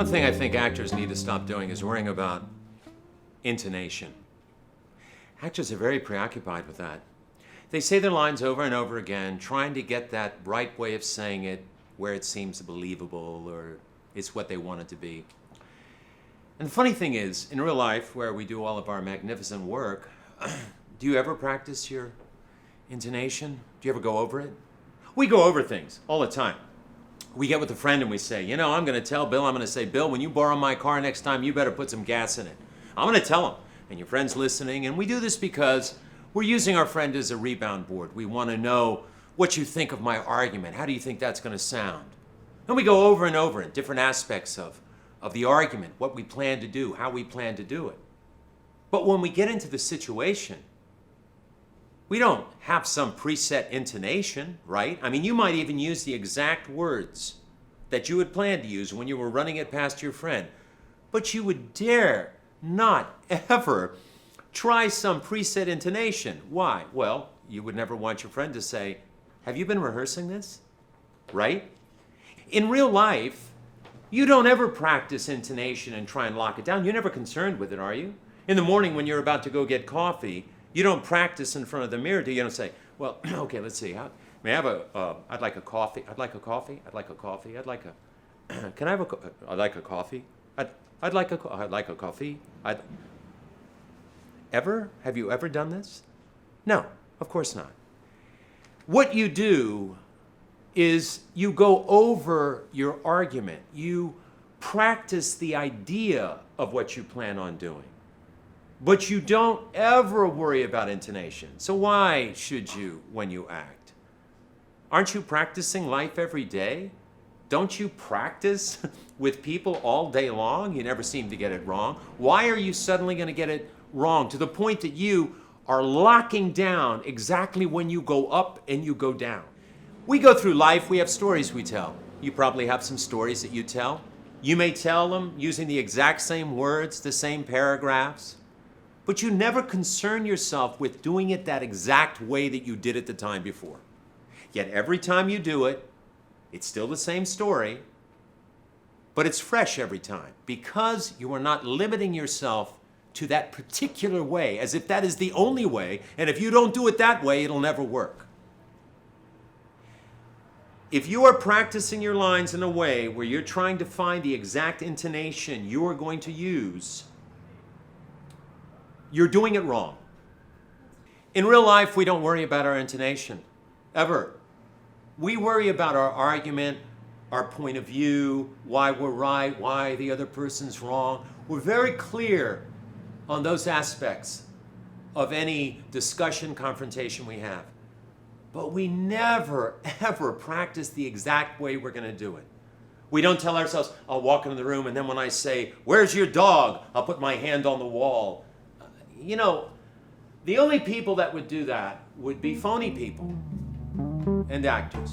One thing I think actors need to stop doing is worrying about intonation. Actors are very preoccupied with that. They say their lines over and over again, trying to get that right way of saying it where it seems believable or it's what they want it to be. And the funny thing is, in real life, where we do all of our magnificent work, do you ever practice your intonation? Do you ever go over it? We go over things all the time. We get with a friend and we say, you know, I'm going to tell Bill, I'm going to say, Bill, when you borrow my car next time, you better put some gas in it. I'm going to tell him. And your friend's listening. And we do this because we're using our friend as a rebound board. We want to know what you think of my argument. How do you think that's going to sound? And we go over and over in different aspects of the argument, what we plan to do, how we plan to do it. But when we get into the situation, we don't have some preset intonation, right? I mean, you might even use the exact words that you had planned to use when you were running it past your friend. But you would dare not ever try some preset intonation. Why? Well, you would never want your friend to say, have you been rehearsing this? Right? In real life, you don't ever practice intonation and try and lock it down. You're never concerned with it, are you? In the morning when you're about to go get coffee, you don't practice in front of the mirror, do you? You don't say, well, okay, let's see. May I have I'd like a coffee. I'd like a coffee. I'd like a coffee. I'd like a, can I have I'd like a coffee. I'd like a coffee. Have you ever done this? No, of course not. What you do is you go over your argument. You practice the idea of what you plan on doing. But you don't ever worry about intonation. So why should you when you act? Aren't you practicing life every day? Don't you practice with people all day long? You never seem to get it wrong. Why are you suddenly going to get it wrong to the point that you are locking down exactly when you go up and you go down? We go through life, we have stories we tell. You probably have some stories that you tell. You may tell them using the exact same words, the same paragraphs, but you never concern yourself with doing it that exact way that you did it the time before. Yet every time you do it, it's still the same story, but it's fresh every time because you are not limiting yourself to that particular way as if that is the only way, and if you don't do it that way, it'll never work. If you are practicing your lines in a way where you're trying to find the exact intonation you are going to use, you're doing it wrong. In real life, we don't worry about our intonation, ever. We worry about our argument, our point of view, why we're right, why the other person's wrong. We're very clear on those aspects of any discussion, confrontation we have. But we never, ever practice the exact way we're going to do it. We don't tell ourselves, I'll walk into the room and then when I say, where's your dog? I'll put my hand on the wall. You know, the only people that would do that would be phony people and actors.